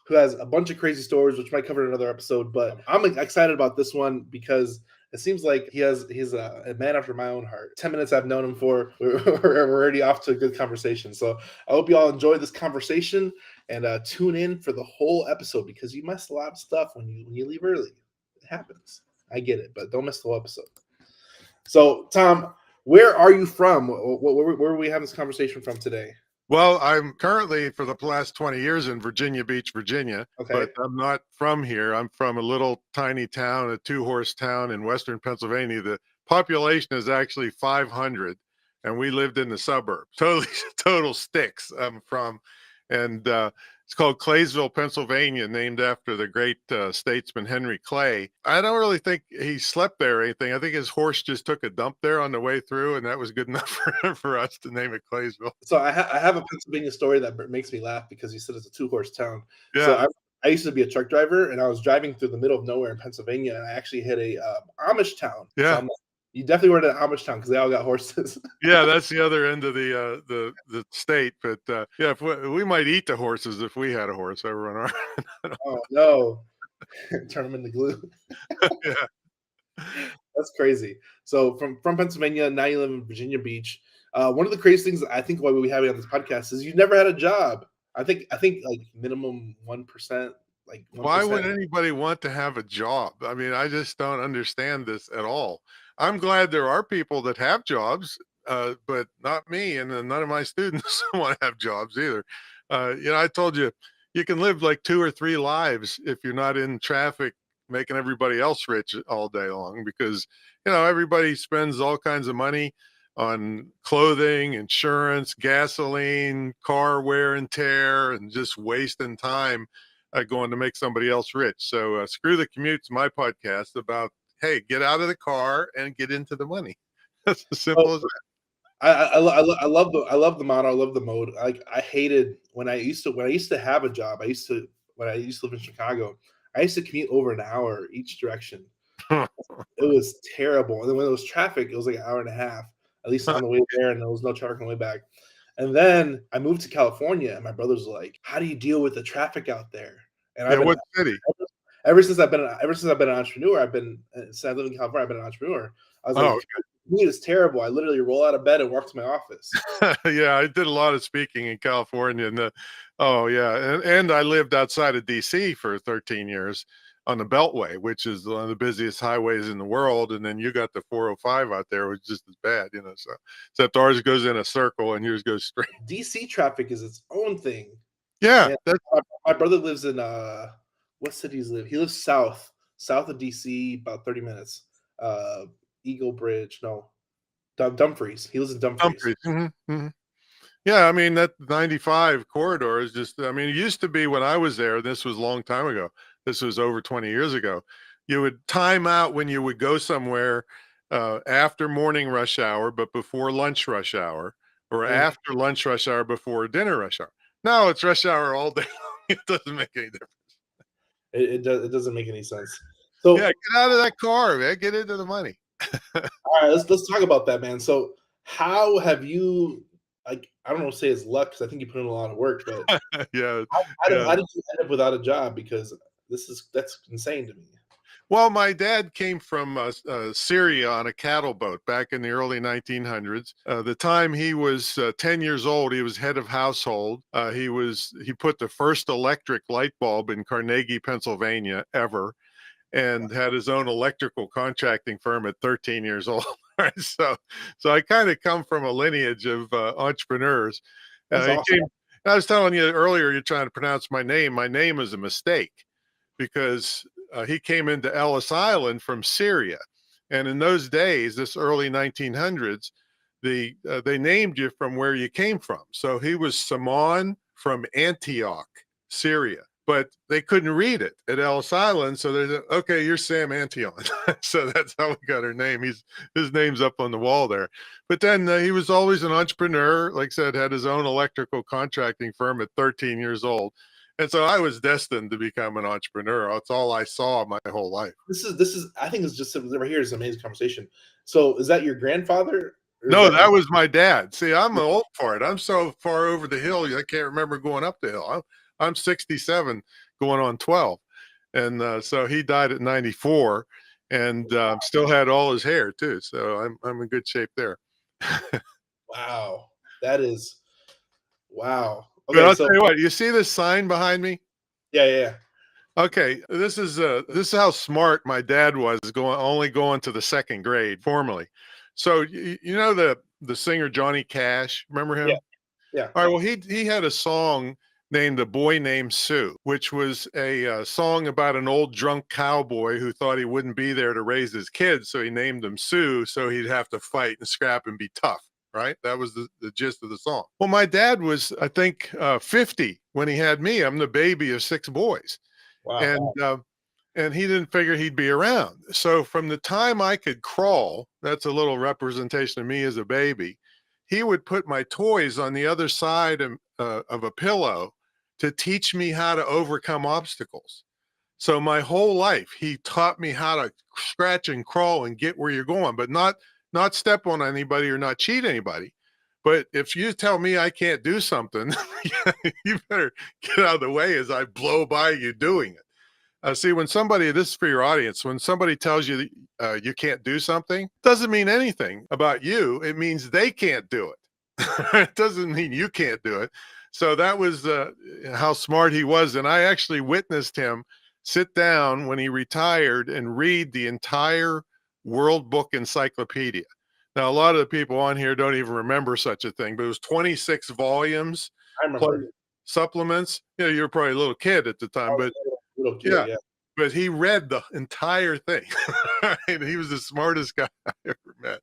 who has a bunch of crazy stories, which might cover in another episode. But I'm excited about this one because it seems like he's a man after my own heart. 10 minutes I've known him for, we're already off to a good conversation. So I hope you all enjoy this conversation and tune in for the whole episode because you miss a lot of stuff when you leave early. It happens. I get it, but don't miss the whole episode. So, Tom, where are you from? Where are we having this conversation from today? Well, I'm currently for the last 20 years in Virginia Beach, Virginia, but I'm not from here. I'm from a little tiny town, a 2-horse town in Western Pennsylvania. The population is actually 500, and we lived in the suburbs. Total sticks I'm from. And it's called Claysville, Pennsylvania, named after the great statesman Henry Clay. I don't really think he slept there or anything. I think his horse just took a dump there on the way through, and that was good enough for us to name it Claysville. So I have a Pennsylvania story that makes me laugh because you said it's a 2-horse town. Yeah. So I used to be a truck driver, and I was driving through the middle of nowhere in Pennsylvania, and I actually hit a Amish town. Yeah. So you definitely were in an Amish town because they all got horses. Yeah, that's the other end of the state. But yeah, if we might eat the horses if we had a horse over on our. Oh no! Turn them into glue. Yeah, that's crazy. So from Pennsylvania, now you live in Virginia Beach. One of the crazy things I think why we have you on this podcast is you never had a job. I think like minimum 1%. Like 1%. Why would anybody want to have a job? I mean, I just don't understand this at all. I'm glad there are people that have jobs, but not me, and none of my students want to have jobs either. I told you, you can live like 2 or 3 lives if you're not in traffic making everybody else rich all day long, because, everybody spends all kinds of money on clothing, insurance, gasoline, car wear and tear, and just wasting time going to make somebody else rich. So Screw the Commute's my podcast about, hey, get out of the car and get into the money. That's as simple as that. I love the motto. I love the mode. I hated when I used to have a job. When I used to live in Chicago, I used to commute over an hour each direction. It was terrible. And then when there was traffic, it was like an hour and a half, at least on the way there, and there was no traffic on the way back. And then I moved to California, and my brother's like, "How do you deal with the traffic out there?" And what city? Ever since I've been an entrepreneur, since I live in California, I've been an entrepreneur. I was like, commute is terrible. I literally roll out of bed and walk to my office. Yeah, I did a lot of speaking in California, and and I lived outside of DC for 13 years on the Beltway, which is one of the busiest highways in the world. And then you got the 405 out there, which is just as bad, So except ours goes in a circle and yours goes straight. DC traffic is its own thing. Yeah, my brother lives in what cities live? He lives south of DC, about 30 minutes. Eagle Bridge, no, Dumfries. He lives in Dumfries. Mm-hmm. Mm-hmm. Yeah, I mean, that 95 corridor is just, it used to be when I was there, this was a long time ago. This was over 20 years ago. You would time out when you would go somewhere after morning rush hour, but before lunch rush hour, or after lunch rush hour, before dinner rush hour. No, it's rush hour all day long. It doesn't make any difference. It doesn't make any sense. So yeah, get out of that car, man. Get into the money. All right, let's talk about that, man. So how have you, like, I don't want to say it's luck because I think you put in a lot of work, but yeah. How did you end up without a job? Because that's insane to me. Well, my dad came from Syria on a cattle boat back in the early 1900s. The time he was 10 years old, he was head of household. He put the first electric light bulb in Carnegie, Pennsylvania ever, and had his own electrical contracting firm at 13 years old. So I kind of come from a lineage of entrepreneurs. Awesome. I was telling you earlier, you're trying to pronounce my name. My name is a mistake because he came into Ellis Island from Syria. And in those days, this early 1900s, they named you from where you came from. So he was Saman from Antioch, Syria. But they couldn't read it at Ellis Island, so they said, "Okay, you're Sam Antion." So that's how we got our name. His name's up on the wall there. But then he was always an entrepreneur. Like I said, had his own electrical contracting firm at 13 years old, and so I was destined to become an entrepreneur. That's all I saw my whole life. This is. I think it's just right here is an amazing conversation. So, is that your grandfather? No, that was my dad. See, I'm old for it. I'm so far over the hill, I can't remember going up the hill. I'm 67 going on 12. And so he died at 94 and still had all his hair too. So I'm in good shape there. Wow. That is wow. But Okay, I'll so tell you what, you see this sign behind me? yeah, yeah, yeah. Okay, this is how smart my dad was only going to the second grade formally. So you know the singer Johnny Cash, remember Yeah, him? yeah. All right, well he had a song named "A Boy Named Sue," which was a song about an old drunk cowboy who thought he wouldn't be there to raise his kids, so he named him Sue, so he'd have to fight and scrap and be tough. Right, that was the gist of the song. Well, my dad was, I think, 50 when he had me. I'm the baby of six boys, Wow. and he didn't figure he'd be around. So from the time I could crawl, that's a little representation of me as a baby, he would put my toys on the other side of a pillow to teach me how to overcome obstacles. So my whole life, he taught me how to scratch and crawl and get where you're going, but not step on anybody or not cheat anybody. But if you tell me I can't do something, you better get out of the way as I blow by you doing it. See, when somebody, this is for your audience, when somebody tells you that, you can't do something, doesn't mean anything about you. It means they can't do it. It doesn't mean you can't do it. So that was how smart he was. And I actually witnessed him sit down when he retired and read the entire World Book Encyclopedia. Now, a lot of the people on here don't even remember such a thing, but it was 26 volumes I plus remember. supplements. You know, you were probably a little kid at the I time, was but a little kid, yeah, yeah. but he read the entire thing. And he was the smartest guy I ever met.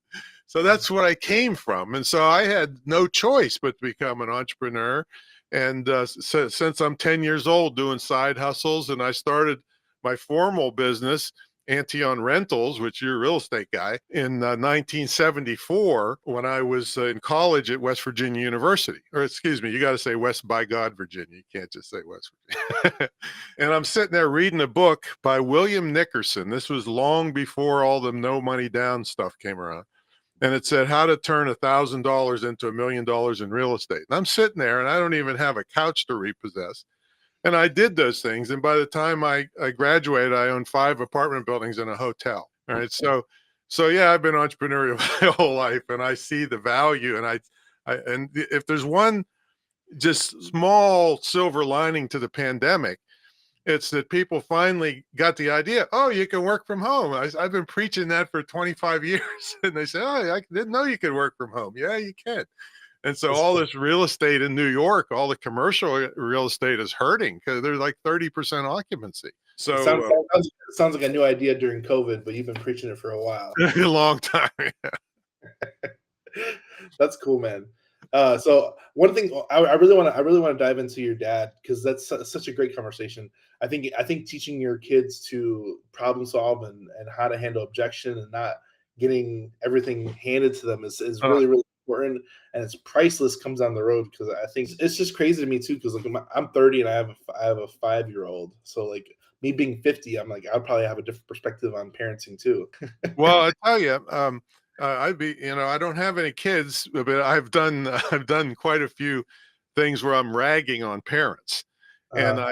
So that's what I came from. And so I had no choice but to become an entrepreneur. And since I'm 10 years old doing side hustles, and I started my formal business, Antion Rentals, which you're a real estate guy, in 1974 when I was in college at West Virginia University. Or excuse me, you got to say West by God, Virginia. You can't just say West Virginia. And I'm sitting there reading a book by William Nickerson. This was long before all the no money down stuff came around. And it said how to turn $1,000 into $1,000,000 in real estate. And I'm sitting there and I don't even have a couch to repossess. And I did those things. And by the time I graduated, I owned 5 apartment buildings and a hotel. All right. So yeah, I've been entrepreneurial my whole life and I see the value. And and if there's one just small silver lining to the pandemic, it's that people finally got the idea, oh, you can work from home. I've been preaching that for 25 years. And they say, oh, I didn't know you could work from home. Yeah, you can. And so It's all this real estate in New York, all the commercial real estate is hurting because they're like 30% occupancy. it sounds So sounds it sounds like a new idea during COVID, but you've been preaching it for a while. a long time. That's cool, man. So one thing I really want to dive into your dad because that's such a great conversation. I think teaching your kids to problem solve and how to handle objection and not getting everything handed to them is Uh, really really important and it's priceless comes down the road because I think it's just crazy to me too because like I'm 30 and I have a 5-year-old so like me being 50 I'm like I'll probably have a different perspective on parenting too. well, I tell you, I don't have any kids, but I've done, I've done quite a few things where I'm ragging on parents. And Uh,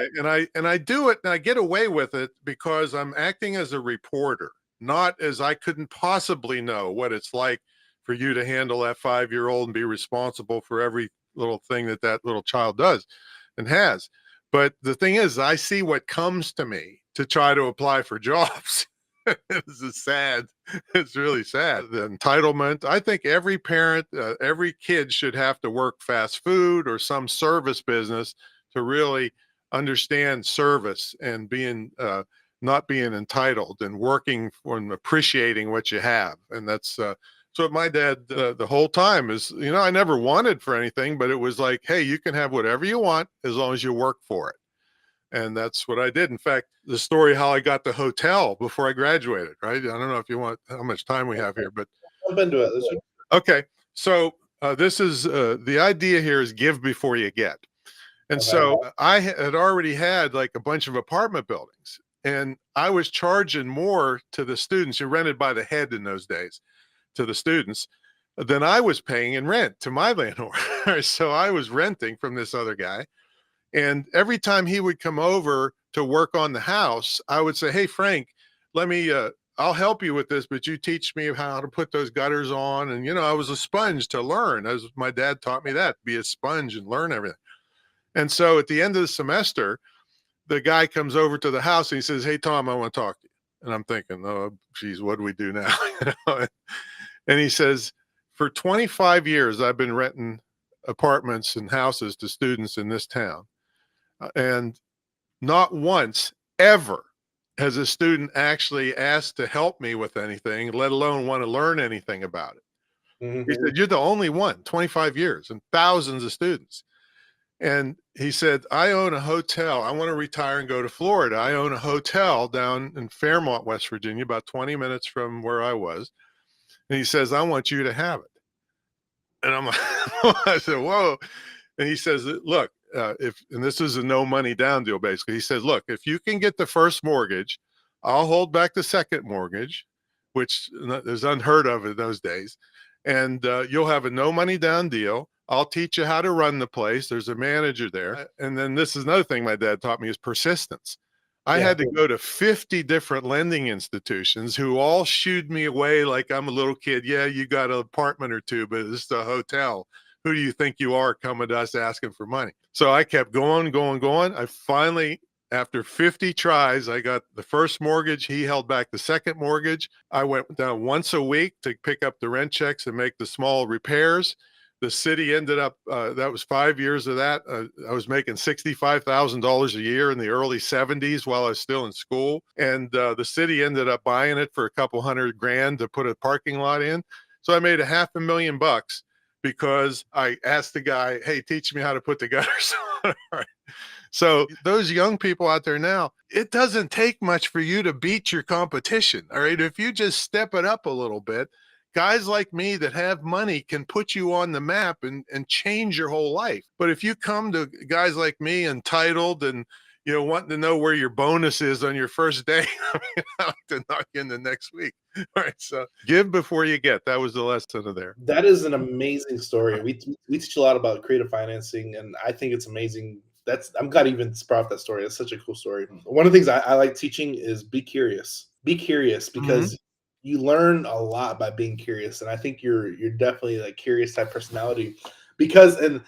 I do it and I get away with it because I'm acting as a reporter, not as I couldn't possibly know what it's like for you to handle that 5-year-old and be responsible for every little thing that that little child does and has. But the thing is, I see what comes to me to try to apply for jobs. It's sad. It's really sad. The entitlement. I think every parent, every kid should have to work fast food or some service business to really understand service and being not being entitled and working for and appreciating what you have. And that's so what my dad the whole time is, I never wanted for anything, but it was like, hey, you can have whatever you want as long as you work for it. And that's what I did. In fact, the story how I got the hotel before I graduated, right? I don't know if you want how much time we have here, but jump into it. okay. So this is the idea here is give before you get. And Okay. so I had already had like a bunch of apartment buildings and I was charging more to the students who rented by the head in those days to the students than I was paying in rent to my landlord. So I was renting from this other guy And every time he would come over to work on the house, I would say, "Hey, Frank, let me, I'll help you with this, but you teach me how to put those gutters on." And, I was a sponge to learn, as my dad taught me that, be a sponge and learn everything. And so at the end of the semester, the guy comes over to the house and he says, "Hey, Tom, I want to talk to you." And I'm thinking, "Oh, geez, what do we do now?" And he says, "For 25 years, I've been renting apartments and houses to students in this town. And not once ever has a student actually asked to help me with anything, let alone want to learn anything about it." He Mhm. said, "You're the only one, 25 years and thousands of students." And he said, "I own a hotel. I want to retire and go to Florida. I own a hotel down in Fairmont, West Virginia, about 20 minutes from where I was." And he says, "I want you to have it." And I'm like, I said, "Whoa." And he says, "Look, and this is a no money down deal, basically." He says, "Look, if you can get the first mortgage, I'll hold back the second mortgage," which is unheard of in those days. "And you'll have a no money down deal. I'll teach you how to run the place. There's a manager there." And then this is another thing my dad taught me, is persistence. I Yeah. had to go to 50 different lending institutions who all shooed me away like I'm a little kid. "Yeah, you got an apartment or two, but this is a hotel. Who do you think you are coming to us asking for money?" So I kept going, going, going. I finally, after 50 tries, I got the first mortgage. He held back the second mortgage. I went down once a week to pick up the rent checks and make the small repairs. The city ended up, that was 5 years of that. I was making $65,000 a year in the early 70s while I was still in school. And the city ended up buying it for a couple $100,000 to put a parking lot in. So I made $500,000 because I asked the guy, "Hey, teach me how to put the gutters on." Right. So those young people out there now, it doesn't take much for you to beat your competition. All right. If you just step it up a little bit, guys like me that have money can put you on the map and change your whole life. But if you come to guys like me, entitled and wanting to know where your bonus is on your first day, I mean, I like to knock in the next week. All right. So give before you get. That was the lesson of there. That is an amazing story. We teach a lot about creative financing, and I think it's amazing. I'm glad you even brought up that story. That's such a cool story. One of the things I like teaching is be curious. Be curious Mhm. because you learn a lot by being curious, and I think you're definitely like curious type personality. Because and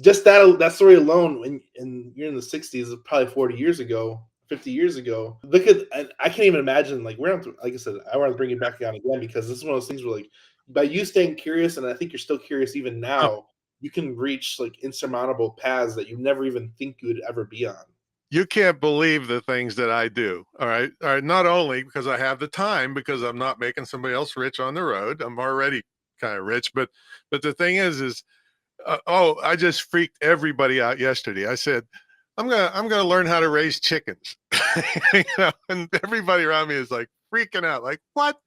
just that story alone, when you're in the '60s, probably 40 years ago, 50 years ago. Look at, and I can't even imagine. Like like I said, I want to bring it back down again because this is one of those things where like by you staying curious, and I think you're still curious even now, you can reach like insurmountable paths that you never even think you would ever be on. You can't believe the things that I do. All right. All right. Not only because I have the time, because I'm not making somebody else rich on the road. I'm already kind of rich, but the thing is, I just freaked everybody out yesterday. I said, I'm gonna learn how to raise chickens." And everybody around me is like freaking out, like, "What?"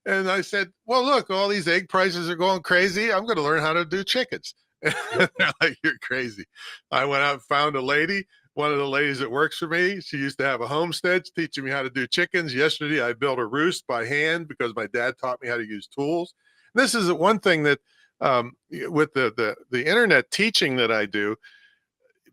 And I said, "Well, look, all these egg prices are going crazy. I'm gonna learn how to do chickens." And Yep. they're like, "You're crazy." I went out and found a lady, one of the ladies that works for me. She used to have a homestead teaching me how to do chickens. Yesterday, I built a roost by hand because my dad taught me how to use tools. This is one thing that, with the internet teaching that I do,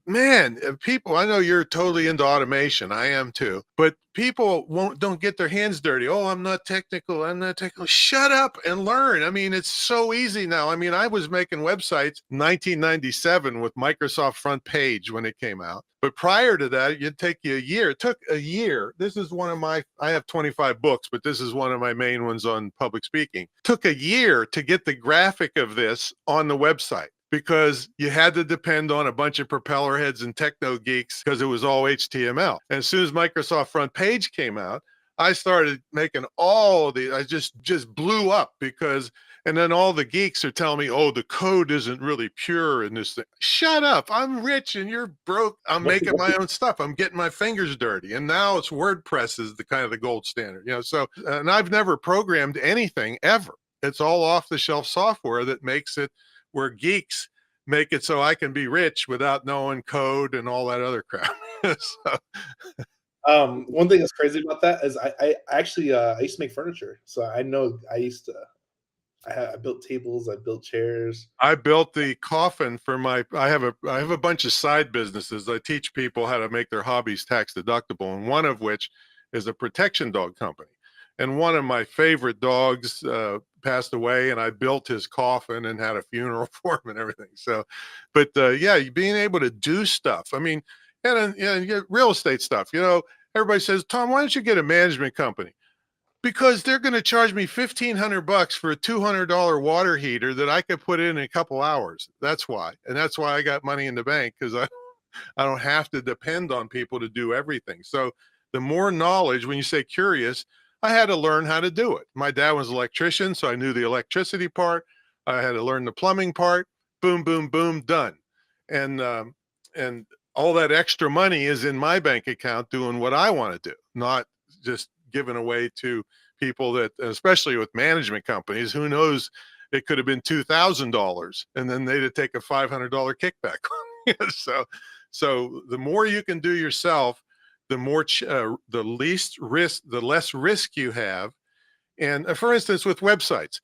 man, people, I know you're totally into automation. I am too. But people don't get their hands dirty. "Oh, I'm not technical. I'm not technical." Shut up and learn. I mean, it's so easy now. I mean, I was making websites 1997 with Microsoft Front Page when it came out. But prior to that, it'd take you a year. It took a year. This is I have 25 books, but this is one of my main ones on public speaking. Took a year to get the graphic of this on the website, because you had to depend on a bunch of propeller heads and techno geeks because it was all HTML. And as soon as Microsoft Front Page came out, I started making I just blew up because, and then all the geeks are telling me, "Oh, the code isn't really pure in this thing." Shut up. I'm rich and you're broke. I'm making my own stuff. I'm getting my fingers dirty. And now it's WordPress is the kind of the gold standard, so, and I've never programmed anything ever. It's all off the shelf software that makes it where geeks make it so I can be rich without knowing code and all that other crap. So, One thing that's crazy about that is I actually I used to make furniture, so I know I built tables, I built chairs. I built the coffin for I have a bunch of side businesses. I teach people how to make their hobbies tax deductible, and one of which is a protection dog company. And one of my favorite dogs passed away, and I built his coffin and had a funeral for him and everything. So, but yeah, being able to do stuff. I mean, and real estate stuff. Everybody says, Tom, why don't you get a management company? Because they're going to charge me $1,500 for a $200 water heater that I could put in a couple hours. That's why. And that's why I got money in the bank, because I don't have to depend on people to do everything. So the more knowledge, when you say curious, I had to learn how to do it. My dad was an electrician, so I knew the electricity part. I had to learn the plumbing part. Boom, boom, boom, done. And all that extra money is in my bank account doing what I want to do, not just given away to people that, especially with management companies, who knows, it could have been $2,000 and then they'd take a $500 kickback. So the more you can do yourself, the more, the less risk you have. And for instance, with websites,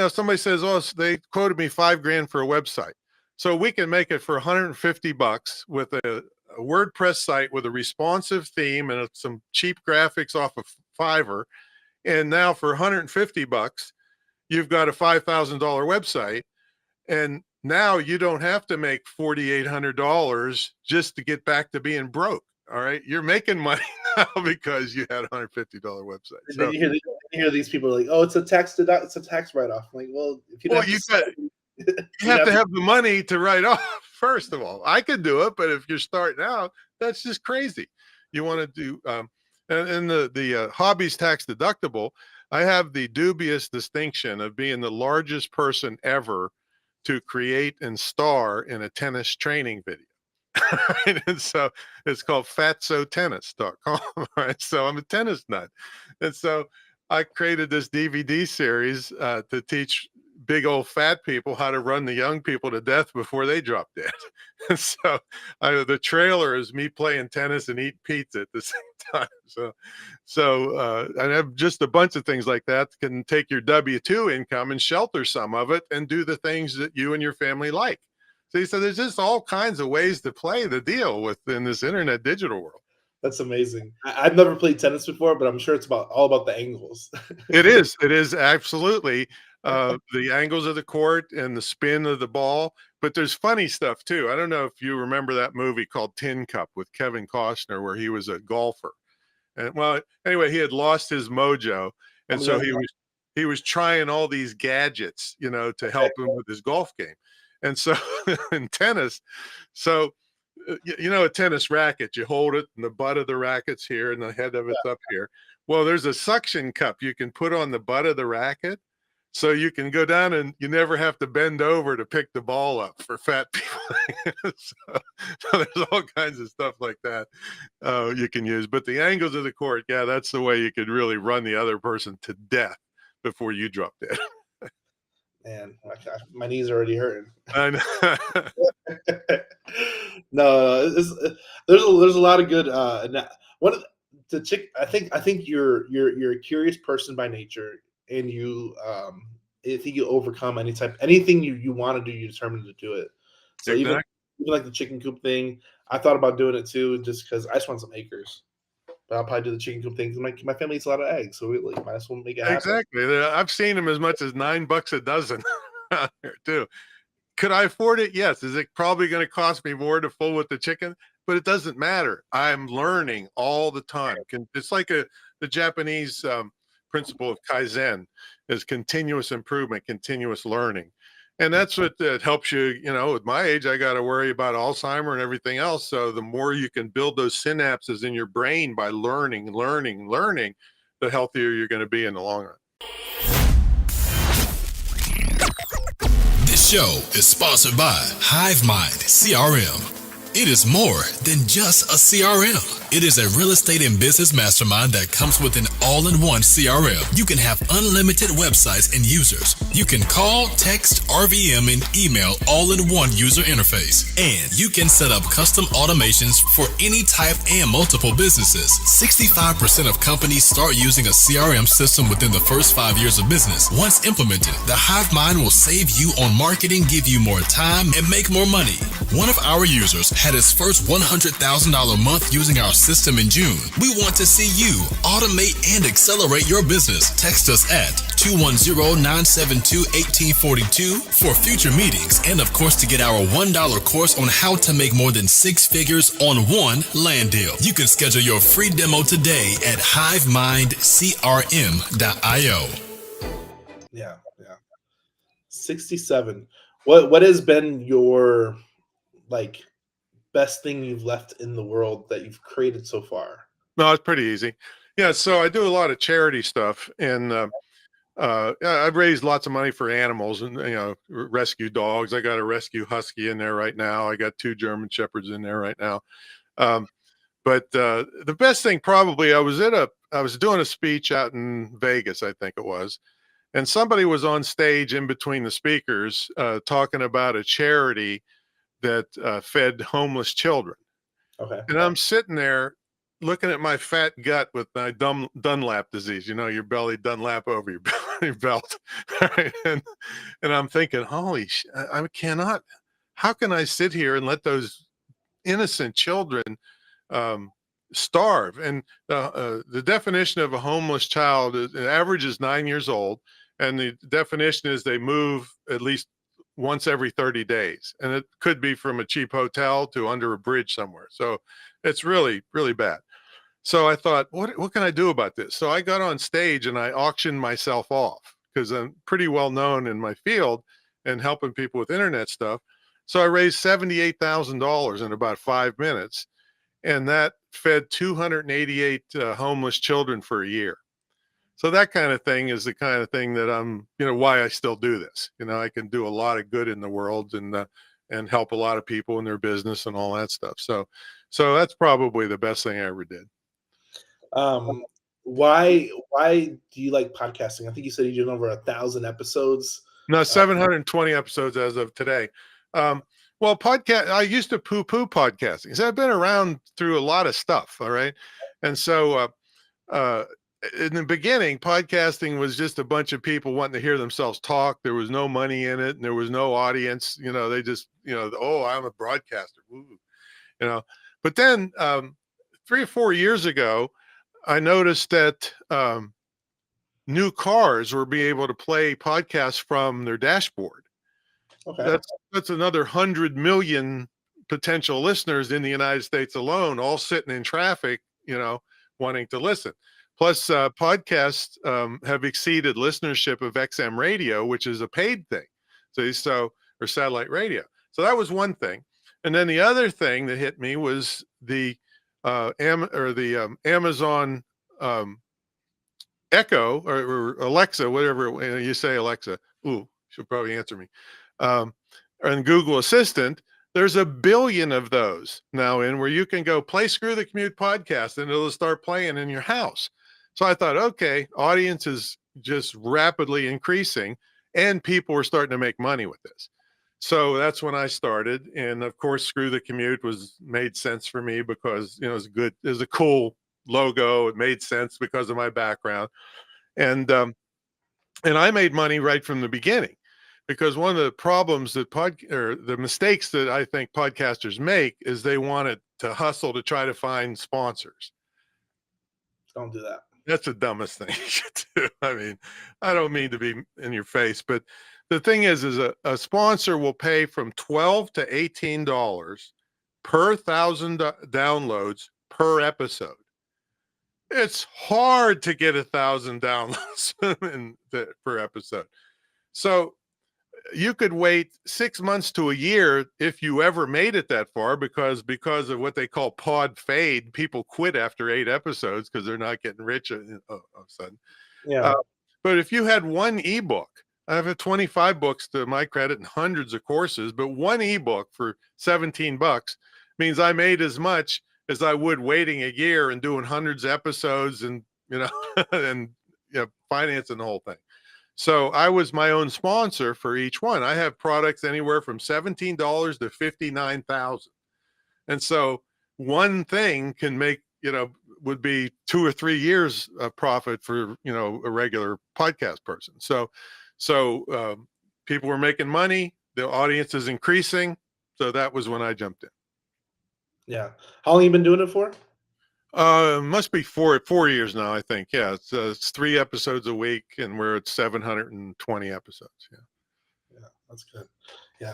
somebody says, oh, they quoted me $5,000 for a website. So we can make it for $150 with a WordPress site with a responsive theme and some cheap graphics off of Fiverr. And now for $150, you've got a $5,000 website. And now you don't have to make $4,800 just to get back to being broke. All right. You're making money now because you had a $150 website. So you hear these people like, oh, it's a tax write-off. I'm like, well, if you have to have the money to write off. First of all, I could do it, but if you're starting out, that's just crazy. You want to do, and the hobbies tax deductible. I have the dubious distinction of being the largest person ever to create and star in a tennis training video. And so it's called fatsotennis.com. Right. So I'm a tennis nut. And so I created this DVD series to teach big old fat people how to run the young people to death before they drop dead. And so the trailer is me playing tennis and eating pizza at the same time. So I have just a bunch of things like that can take your W-2 income and shelter some of it and do the things that you and your family like. So there's just all kinds of ways to play the deal within this internet digital world. That's amazing. I've never played tennis before, but I'm sure it's all about the angles. It is absolutely the angles of the court and the spin of the ball. But there's funny stuff too. I don't know if you remember that movie called Tin Cup with Kevin Costner, where he was a golfer. And well, anyway, he had lost his mojo, and so he was trying all these gadgets, to help him with his golf game. And so in tennis, a tennis racket, you hold it and the butt of the racket's here and the head of it's up here. Well, there's a suction cup you can put on the butt of the racket, so you can go down and you never have to bend over to pick the ball up for fat people. so there's all kinds of stuff like that you can use. But the angles of the court, yeah, that's the way you could really run the other person to death before you drop dead. Man, my knees are already hurting. I know. No, there's a lot of good. I think you're a curious person by nature, and I think you overcome anything you want to do. You're determined to do it. So exactly. even like the chicken coop thing, I thought about doing it too, just because I just want some acres. But I'll probably do the chicken coop thing because my family eats a lot of eggs, so we might as well make it happen. Exactly. I've seen them as much as $9 a dozen out there too. Could I afford it? Yes. Is it probably going to cost me more to fool with the chicken? But it doesn't matter. I'm learning all the time. It's like the Japanese principle of Kaizen is continuous improvement, continuous learning. And that's what helps you, at my age, I got to worry about Alzheimer and everything else. So the more you can build those synapses in your brain by learning, the healthier you're going to be in the long run. This show is sponsored by HiveMind CRM. It is more than just a CRM. It is a real estate and business mastermind that comes with an all-in-one CRM. You can have unlimited websites and users. You can call, text, RVM, and email all in one user interface. And you can set up custom automations for any type and multiple businesses. 65% of companies start using a CRM system within the first 5 years of business. Once implemented, the Hive Mind will save you on marketing, give you more time, and make more money. One of our users had his first $100,000 month using our system in June. We want to see you automate and accelerate your business. Text us at 210-972-1842 for future meetings, and of course to get our $1 course on how to make more than 6 figures on one land deal. You can schedule your free demo today at hivemindcrm.io. Yeah. 67. What has been your best thing you've left in the world that you've created so far? No, it's pretty easy. Yeah, so I do a lot of charity stuff, and I've raised lots of money for animals, and rescue dogs. I got a rescue husky in there right now. I got 2 German shepherds in there right now. But the best thing probably, I was doing a speech out in Vegas, I think it was, and somebody was on stage in between the speakers talking about a charity that fed homeless children. Okay. And I'm sitting there looking at my fat gut with my Dunlap disease, your belly Dunlap over your belt. Right? And I'm thinking, holy I cannot, how can I sit here and let those innocent children starve? And the definition of a homeless child is, the average is 9 years old. And the definition is they move at least once every 30 days. And it could be from a cheap hotel to under a bridge somewhere. So it's really, really bad. So I thought, what can I do about this? So I got on stage and I auctioned myself off because I'm pretty well known in my field and helping people with internet stuff. So I raised $78,000 in about 5 minutes, and that fed 288 homeless children for a year. So that kind of thing is the kind of thing that I'm, why I still do this. I can do a lot of good in the world and help a lot of people in their business and all that stuff. So that's probably the best thing I ever did. Why do you like podcasting? I think you said you did over 1,000 episodes. No, 720 episodes as of today. Well, I used to poo-poo podcasting. So I've been around through a lot of stuff. All right. And so, in the beginning, podcasting was just a bunch of people wanting to hear themselves talk. There was no money in it, and there was no audience. They just, oh, I'm a broadcaster. Woo. But then 3 or 4 years ago, I noticed that new cars were being able to play podcasts from their dashboard. Okay. That's another 100 million potential listeners in the United States alone, all sitting in traffic, wanting to listen. Plus, podcasts have exceeded listenership of XM radio, which is a paid thing. Or satellite radio. So that was one thing. And then the other thing that hit me was the Amazon Echo or Alexa, whatever you say, Alexa. Ooh, she'll probably answer me. And Google Assistant. There's 1 billion of those now where you can go play Screw the Commute podcast and it'll start playing in your house. So I thought, okay, audience is just rapidly increasing and people were starting to make money with this. So that's when I started. And of course, Screw the Commute made sense for me because, it was good. It was a cool logo. It made sense because of my background. And I made money right from the beginning because one of the problems that the mistakes that I think podcasters make is they want to hustle to try to find sponsors. Don't do that. That's the dumbest thing you should do. I mean, I don't mean to be in your face, but the thing is a sponsor will pay from $12 to $18 per 1,000 downloads per episode. It's hard to get 1,000 downloads per episode. So you could wait 6 months to a year if you ever made it that far because of what they call pod fade. People quit after 8 episodes because they're not getting rich all of a sudden. Yeah. But if you had one ebook, I have 25 books to my credit and hundreds of courses, but one ebook for $17 means I made as much as I would waiting a year and doing hundreds of episodes and, and, financing the whole thing. So I was my own sponsor for each one. I have products anywhere from $17 to $59,000. And so one thing can make, would be 2 or 3 years of profit for, a regular podcast person. So people were making money, the audience is increasing. So that was when I jumped in. Yeah. How long you been doing it for? Must be 4 years now, I think. Yeah, it's 3 episodes a week, and we're at 720 episodes. Yeah, that's good. Yeah,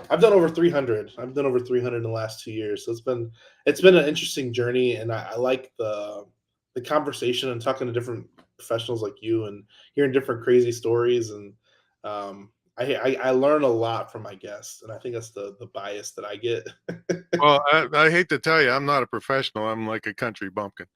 I've done over 300. I've done over 300 in the last 2 years. So it's been an interesting journey, and I like the conversation and talking to different professionals like you and hearing different crazy stories. And I learn a lot from my guests, and I think that's the bias that I get. Well, I hate to tell you, I'm not a professional. I'm like a country bumpkin.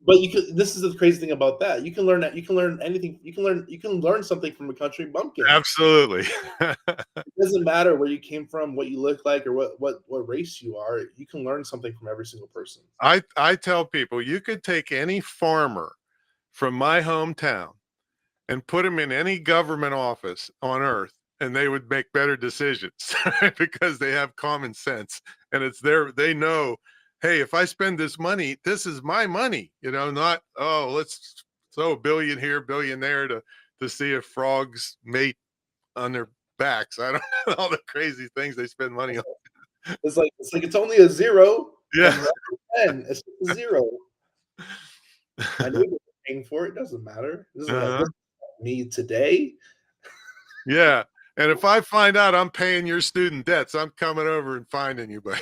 But this is the crazy thing about that. You can learn that. You can learn anything. You can learn something from a country bumpkin. Absolutely. It doesn't matter where you came from, what you look like, or what race you are. You can learn something from every single person. I tell people, you could take any farmer from my hometown and put them in any government office on earth, and they would make better decisions because they have common sense, and they know, hey, if I spend this money, this is my money, not, oh, let's throw a billion here, billion there to see if frogs mate on their backs. I don't know all the crazy things they spend money on. It's like it's only a zero. Yeah. 10. It's just a zero. I know you're paying for it. Doesn't matter. This is me today. Yeah. And if I find out I'm paying your student debts, I'm coming over and finding you, buddy.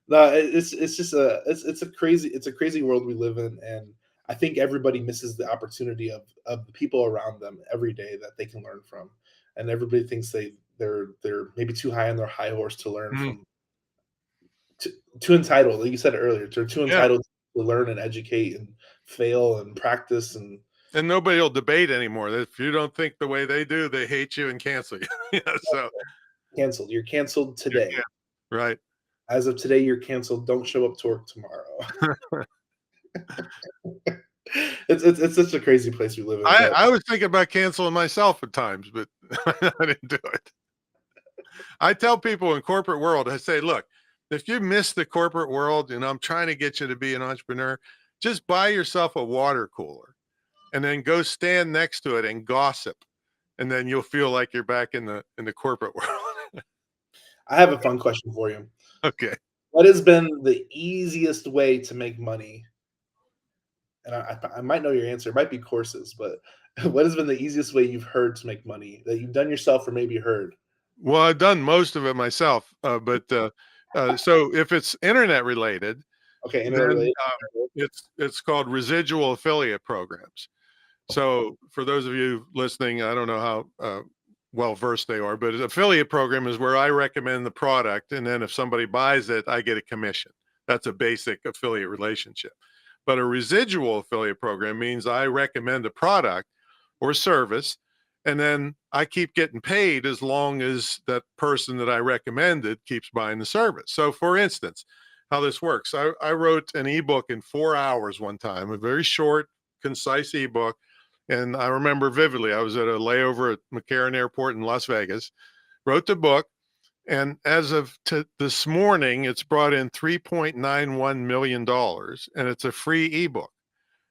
No, it's just it's a crazy world we live in, and I think everybody misses the opportunity of the people around them every day that they can learn from, and everybody thinks they're maybe too high on their high horse to learn from, too entitled, like you said earlier, they're too entitled to learn and educate and fail and practice, and nobody will debate anymore. If you don't think the way they do, they hate you and cancel you. So canceled. You're canceled today. Right. As of today, you're canceled. Don't show up to work tomorrow. It's such a crazy place we live in. I was thinking about canceling myself at times, but I didn't do it. I tell people in corporate world, I say, look, if you miss the corporate world, I'm trying to get you to be an entrepreneur, just buy yourself a water cooler and then go stand next to it and gossip. And then you'll feel like you're back in the corporate world. I have a fun question for you. Okay. What has been the easiest way to make money? And I might know your answer. It might be courses, but what has been the easiest way you've heard to make money that you've done yourself or maybe heard? Well, I've done most of it myself, but so if it's internet related, okay, it's called residual affiliate programs. So for those of you listening, I don't know how well versed they are, but an affiliate program is where I recommend the product, and then if somebody buys it, I get a commission. That's a basic affiliate relationship. But a residual affiliate program means I recommend a product or service, and then I keep getting paid as long as that person that I recommended keeps buying the service. So for instance, how this works, I wrote an ebook in 4 hours one time, a very short, concise ebook. And I remember vividly, I was at a layover at McCarran Airport in Las Vegas, wrote the book, and as of this morning, it's brought in $3.91 million, and it's a free ebook.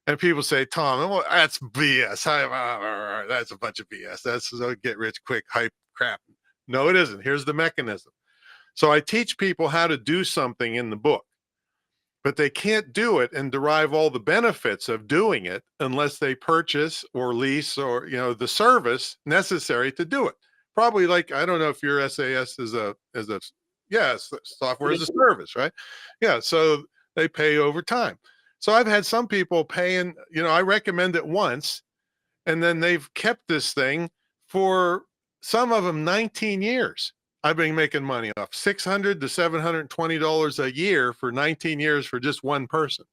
And people say, Tom, well, that's BS. That's a bunch of BS. That's get rich quick hype crap. No, it isn't. Here's the mechanism. So I teach people how to do something in the book, but they can't do it and derive all the benefits of doing it unless they purchase or lease or, the service necessary to do it. Probably like, I don't know if your SAS is software as a service, right? Yeah. So they pay over time. So I've had some people paying, I recommend it once, and then they've kept this thing for some of them 19 years. I've been making money off $600 to $720 a year for 19 years for just one person.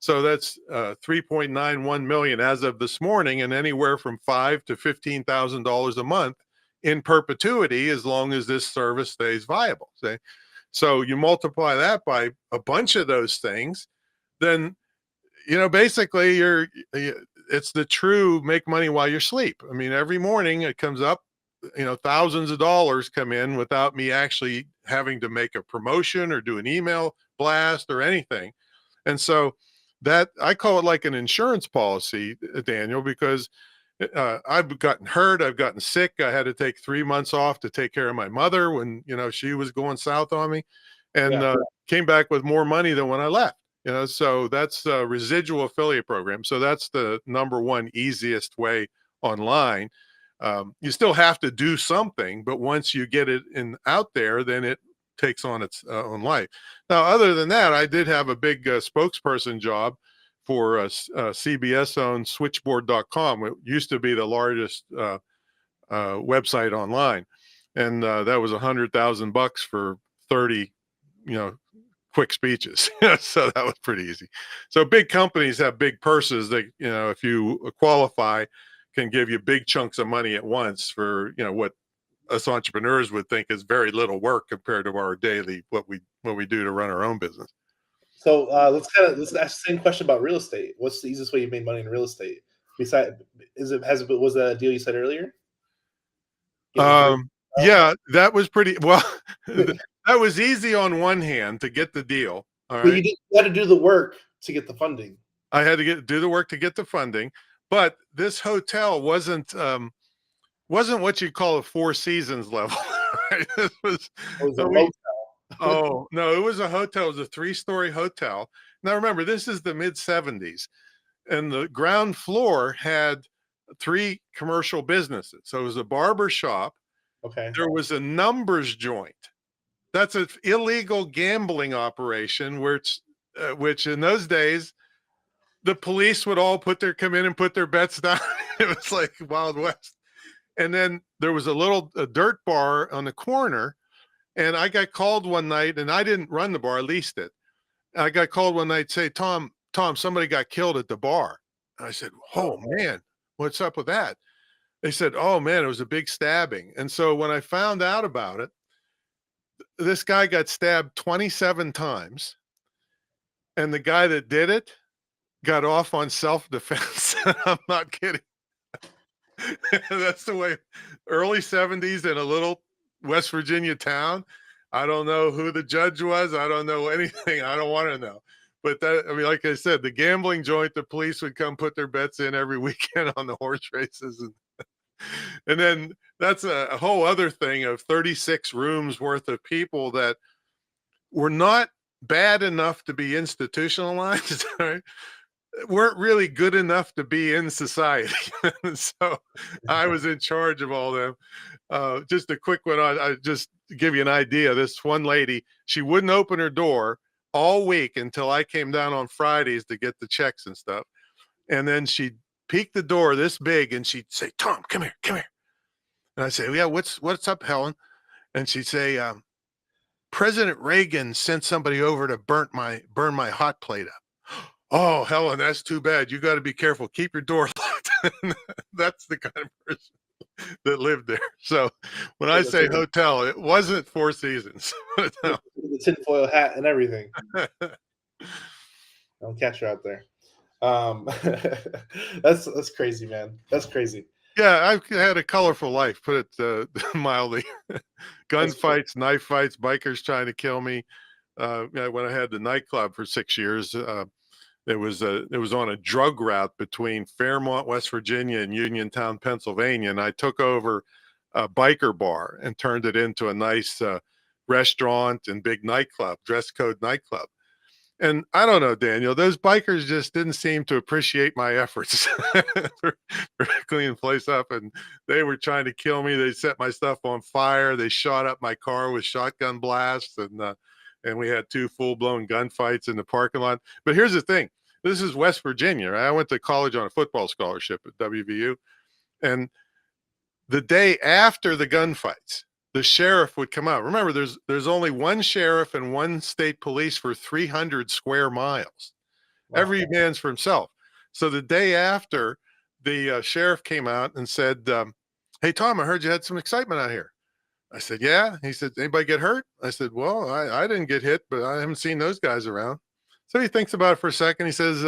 So that's $3.91 million as of this morning, and anywhere from $5,000 to $15,000 a month in perpetuity as long as this service stays viable. See? So you multiply that by a bunch of those things, then, basically it's the true make money while you sleep. I mean, every morning it comes up, thousands of dollars come in without me actually having to make a promotion or do an email blast or anything. And so that I call it like an insurance policy, Daniel, because I've gotten hurt, I've gotten sick. I had to take 3 months off to take care of my mother when, she was going south on me, and came back with more money than when I left. So that's a residual affiliate program. So that's the number one easiest way online. You still have to do something, but once you get it out there, then it takes on its own life. Now, other than that, I did have a big spokesperson job for CBS-owned switchboard.com. It used to be the largest website online, and that was $100,000 for 30, quick speeches. So that was pretty easy. So big companies have big purses that, if you qualify, can give you big chunks of money at once for, what us entrepreneurs would think is very little work compared to our daily, what we do to run our own business. So let's ask the same question about real estate. What's the easiest way you made money in real estate? Was that a deal you said earlier? Yeah, that was pretty well. That was easy on one hand to get the deal. All right. You had to do the work to get the funding. I had to do the work to get the funding, but this hotel wasn't what you call a Four Seasons level. Right? It was a motel. Oh, no, it was a hotel. It was a 3-story hotel. Now, remember, this is the mid-'70s, and the ground floor had 3 commercial businesses. So it was a barber shop. Okay. There was a numbers joint. That's an illegal gambling operation, which in those days, the police would all come in and put their bets down. It was like Wild West. And then there was a dirt bar on the corner. And I got called one night, and I didn't run the bar, I leased it. I got called one night, say, Tom, somebody got killed at the bar. And I said, oh man, what's up with that? They said, oh man, it was a big stabbing. And so when I found out about it, this guy got stabbed 27 times. And the guy that did it got off on self-defense. I'm not kidding. That's the way, early 70s in a little West Virginia town. I don't know who the judge was. I don't know anything. I don't want to know. But like I said, the gambling joint, the police would come put their bets in every weekend on the horse races. And then that's a whole other thing of 36 rooms worth of people that were not bad enough to be institutionalized, right? Weren't really good enough to be in society. So I was in charge of all them. Just a quick one. I just to give you an idea. This one lady, she wouldn't open her door all week until I came down on Fridays to get the checks and stuff. And then she'd peek the door this big and she'd say, Tom, come here. And I'd say, yeah, what's up, Helen? And she'd say, President Reagan sent somebody over to burn my hot plate up. Oh, Helen, that's too bad. You got to be careful. Keep your door locked. That's the kind of person that lived there. So when I say hotel, it wasn't Four Seasons. The tinfoil hat and everything. Don't catch her out there. That's crazy, man. That's crazy. Yeah, I've had a colorful life, put it mildly. Gunfights, knife fights, bikers trying to kill me. When I had the nightclub for 6 years, it was on a drug route between Fairmont, West Virginia, and Uniontown, Pennsylvania, and I took over a biker bar and turned it into a nice restaurant and big nightclub, dress code nightclub. And I don't know, Daniel, those bikers just didn't seem to appreciate my efforts for cleaning the place up, and they were trying to kill me. They set my stuff on fire. They shot up my car with shotgun blasts, and we had 2 full-blown gunfights in the parking lot. But here's the thing. This is West Virginia, right? I went to college on a football scholarship at WVU. And the day after the gunfights, the sheriff would come out. Remember, there's only one sheriff and one state police for 300 square miles. Wow. Every man's for himself. So the day after, the sheriff came out and said, "Hey, Tom, I heard you had some excitement out here." I said, "Yeah." He said, "Anybody get hurt?" I said, "Well, I didn't get hit, but I haven't seen those guys around." So he thinks about it for a second. He says,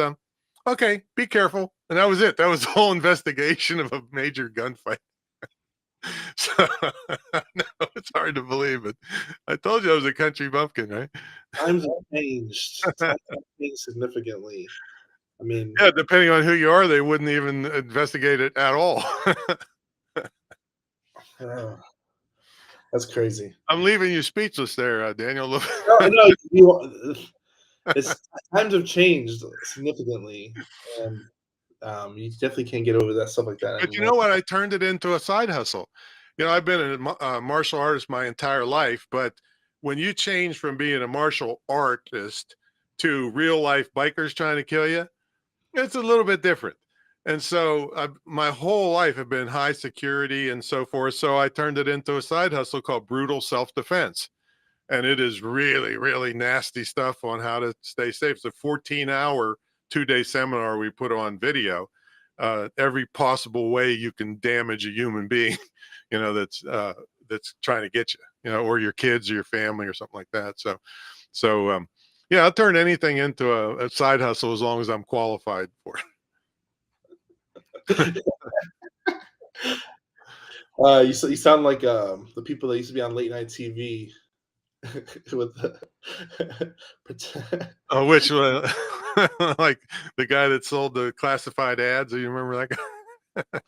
"Okay, be careful." And that was it. That was the whole investigation of a major gunfight. So no, it's hard to believe it. I told you I was a country bumpkin, right? Times have changed. Times have changed significantly. I mean, Yeah, depending on who you are, they wouldn't even investigate it at all. uh, that's crazy. I'm leaving you speechless there, Daniel. No, no, it's times have changed significantly, and you definitely can't get over that stuff like that But you anymore. know what? I turned it into a side hustle. I've been a martial artist my entire life, but when you change from being a martial artist to real life bikers trying to kill you, it's a little bit different. And so my whole life have been high security and so forth. So I turned it into a side hustle called brutal self-defense. And it is really, really nasty stuff on how to stay safe. It's a 14-hour, 2-day seminar we put on video. Every possible way you can damage a human being, that's trying to get you, or your kids or your family or something like that. So yeah, I'll turn anything into a side hustle as long as I'm qualified for it. You sound like the people that used to be on late night TV with the Which one? Like the guy that sold the classified ads. Do you remember that guy?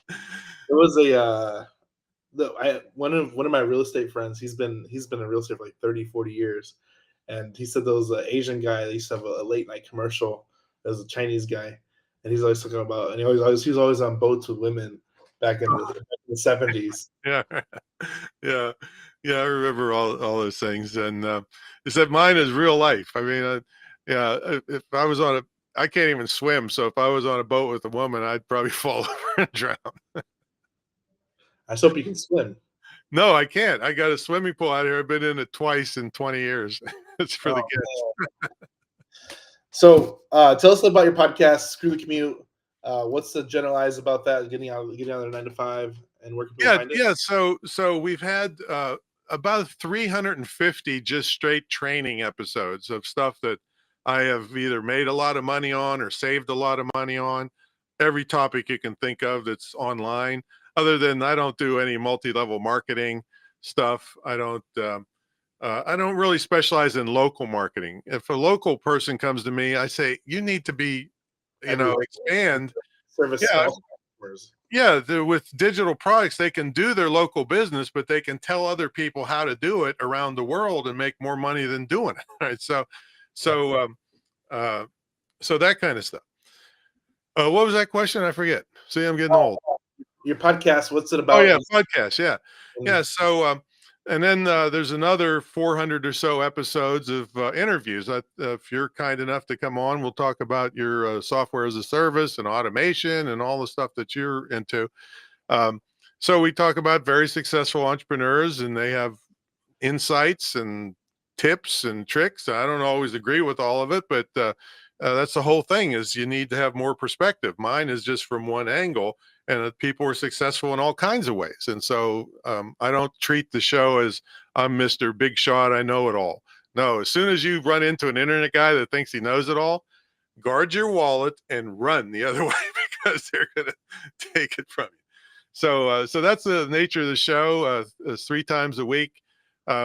There was a one of my real estate friends. He's been in real estate for like 30, 40 years, and he said there was an Asian guy that used to have a late night commercial. There was a Chinese guy, and he's always talking about, and he was always on boats with women back in the 70s. Yeah, yeah, yeah. I remember all those things, and except mine is real life. I mean, yeah. If I was on I can't even swim, so if I was on a boat with a woman, I'd probably fall over and drown. I just hope you can swim. No, I can't. I got a swimming pool out here. I've been in it twice in 20 years. It's for the Oh, kids. So tell us about your podcast, Screw the Commute. What's the generalized about that? Getting out of their 9 to 5, and where can people find it? Yeah. So we've had about 350 just straight training episodes of stuff that I have either made a lot of money on or saved a lot of money on. Every topic you can think of that's online. Other than I don't do any multi-level marketing stuff. I don't really specialize in local marketing. If a local person comes to me, I say, you need to be, expand. Service Yeah. small customers. Yeah, with digital products, they can do their local business, but they can tell other people how to do it around the world and make more money than doing it. Right. So that kind of stuff. What was that question? I forget. See, I'm getting old. Your podcast, what's it about? Oh yeah, podcast. Yeah, yeah. So and then there's another 400 or so episodes of interviews. If you're kind enough to come on, we'll talk about your software as a service and automation and all the stuff that you're into. So we talk about very successful entrepreneurs, and they have insights and tips and tricks. I don't always agree with all of it, but that's the whole thing, is you need to have more perspective. Mine is just from one angle, and people are successful in all kinds of ways. And so I don't treat the show as I'm Mr. Big Shot, I know it all. No, as soon as you run into an internet guy that thinks he knows it all, guard your wallet and run the other way, because they're going to take it from you. So that's the nature of the show. 3 times a week.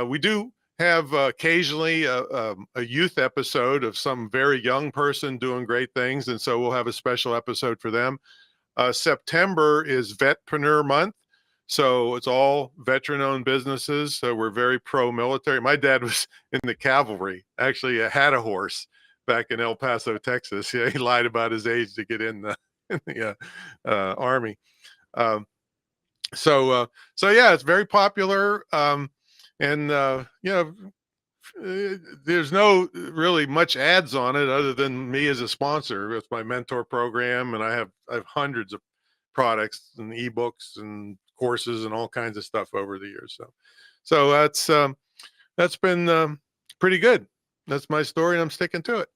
We do have occasionally a youth episode of some very young person doing great things, and so we'll have a special episode for them. September is Vetpreneur Month, so it's all veteran-owned businesses. So we're very pro-military. My dad was in the cavalry, actually had a horse back in El Paso, Texas. Yeah, he lied about his age to get in the Army. So yeah, it's very popular. There's no really much ads on it other than me as a sponsor with my mentor program, and I have hundreds of products and ebooks and courses and all kinds of stuff over the years. So that's been pretty good. That's my story, and I'm sticking to it.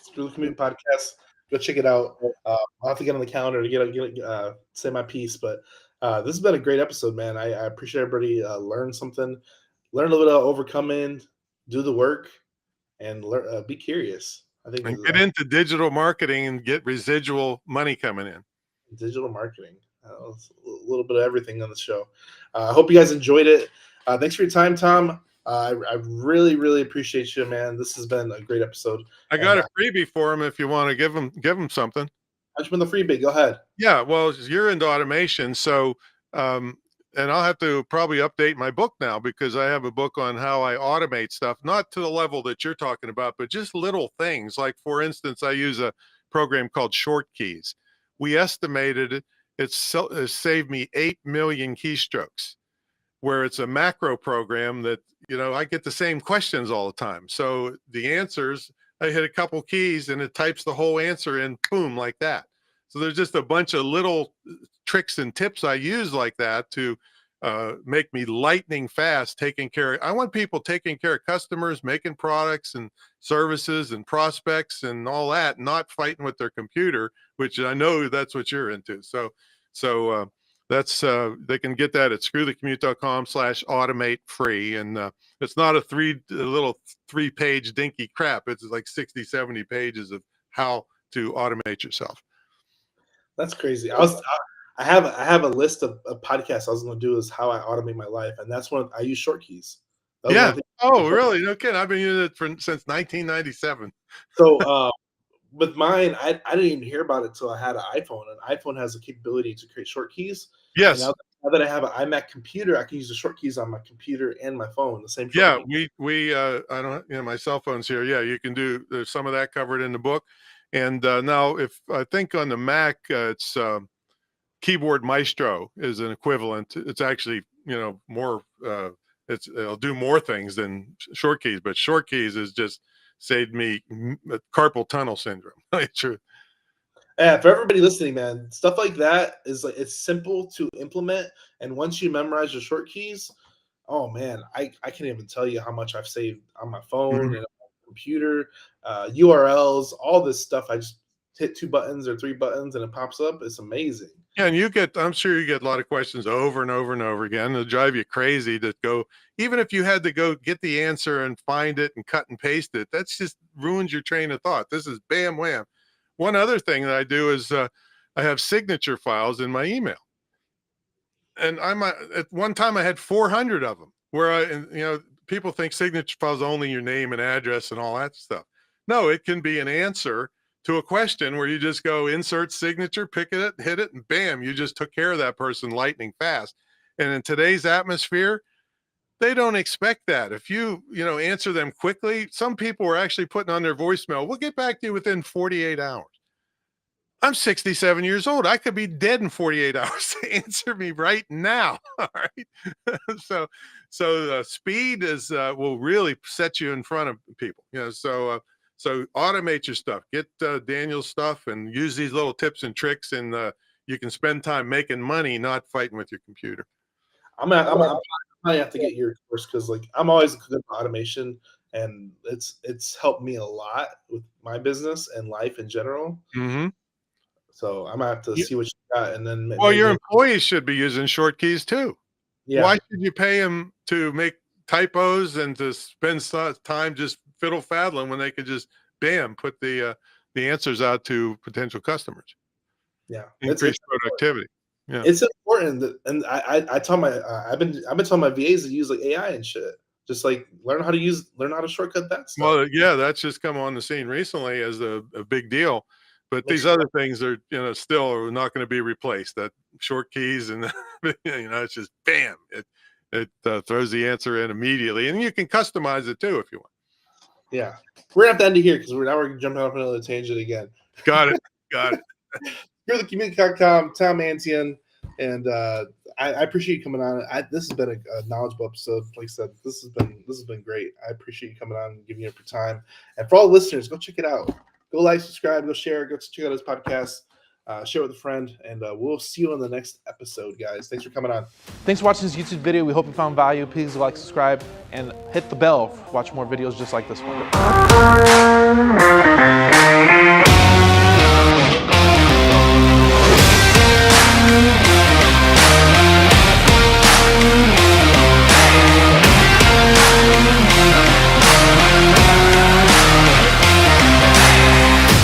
Screw the Commute podcast. Go check it out. I'll have to get on the calendar to get say my piece, but This has been a great episode, man. I appreciate everybody learn something, learn a little bit about overcoming, do the work, and learn. Be curious. I think And get into digital marketing and get residual money coming in. Digital marketing. It's a little bit of everything on the show. I hope you guys enjoyed it. Thanks for your time, Tom. I really, really appreciate you, man. This has been a great episode. I got a freebie for him if you want to give him something. How'd you win the freebie? Go ahead. Yeah, well, you're into automation, so and I'll have to probably update my book now because I have a book on how I automate stuff, not to the level that you're talking about, but just little things. Like, for instance, I use a program called Short Keys. We estimated it's saved me 8 million keystrokes, where it's a macro program that, I get the same questions all the time. So the answers, I hit a couple keys and it types the whole answer in, boom, like that. So there's just a bunch of little tricks and tips I use like that to make me lightning fast I want people taking care of customers, making products and services and prospects and all that, not fighting with their computer, which I know that's what you're into. So that's they can get that at screwthecommute.com/automate free. And it's not a little 3-page dinky crap. It's like 60, 70 pages of how to automate yourself. That's crazy. I have a list of podcasts I was going to do is how I automate my life, and that's one I use Short Keys. Yeah. Oh, really? No kidding. I've been using it since 1997. So with mine, I didn't even hear about it until I had an iPhone. An iPhone has the capability to create short keys. Yes. Now that I have an iMac computer, I can use the short keys on my computer and my phone. The same. Yeah, we I don't my cell phone's here. Yeah, you can do. There's some of that covered in the book. And now, if I think on the Mac, it's Keyboard Maestro is an equivalent. It's actually more. It'll do more things than Short Keys, but Short Keys has just saved me carpal tunnel syndrome. True. Yeah, for everybody listening, man, stuff like that is it's simple to implement, and once you memorize your short keys, oh man, I can't even tell you how much I've saved on my phone and on my computer, URLs, all this stuff. I just hit 2 buttons or 3 buttons and it pops up. It's amazing. Yeah, and I'm sure you get a lot of questions over and over and over again. It'll drive you crazy to go, even if you had to go get the answer and find it and cut and paste it, that's just ruins your train of thought. This is bam wham. One other thing that I do is I have signature files in my email. And at one time I had 400 of them where people think signature files only your name and address and all that stuff. No, it can be an answer to a question where you just go insert signature, pick it, hit it, and bam, you just took care of that person lightning fast. And in today's atmosphere, they don't expect that. If you answer them quickly, some people are actually putting on their voicemail, we'll get back to you within 48 hours. I'm 67 years old. I could be dead in 48 hours. Answer me right now. All right. So speed will really set you in front of people. So automate your stuff. Get Daniel's stuff and use these little tips and tricks, and you can spend time making money, not fighting with your computer. I might have to get your course because I'm always good at automation, and it's helped me a lot with my business and life in general. Mm-hmm. So I might have to see what you got, and then. Well, your employees should be using short keys too. Yeah. Why should you pay them to make typos and to spend time just fiddle faddling when they could just bam put the answers out to potential customers? Yeah, increase productivity. Yeah, it's important that, and I tell my I've been telling my VAs to use AI and shit. Just learn how to shortcut that stuff. Well, yeah, that's just come on the scene recently as a big deal. But these other things are, still are not going to be replaced. That short keys and it's just bam, it throws the answer in immediately, and you can customize it too if you want. Yeah, we're gonna have to end it here because we're jumping off another tangent again. Got it. You're the Commute.com, Tom Antion, and I appreciate you coming on. This has been a knowledgeable episode. Like I said, this has been great. I appreciate you coming on and giving up your time. And for all the listeners, go check it out. Go like, subscribe, go share, go check out his podcast, share with a friend, and we'll see you on the next episode, guys. Thanks for coming on. Thanks for watching this YouTube video. We hope you found value. Please like, subscribe, and hit the bell to watch more videos just like this one.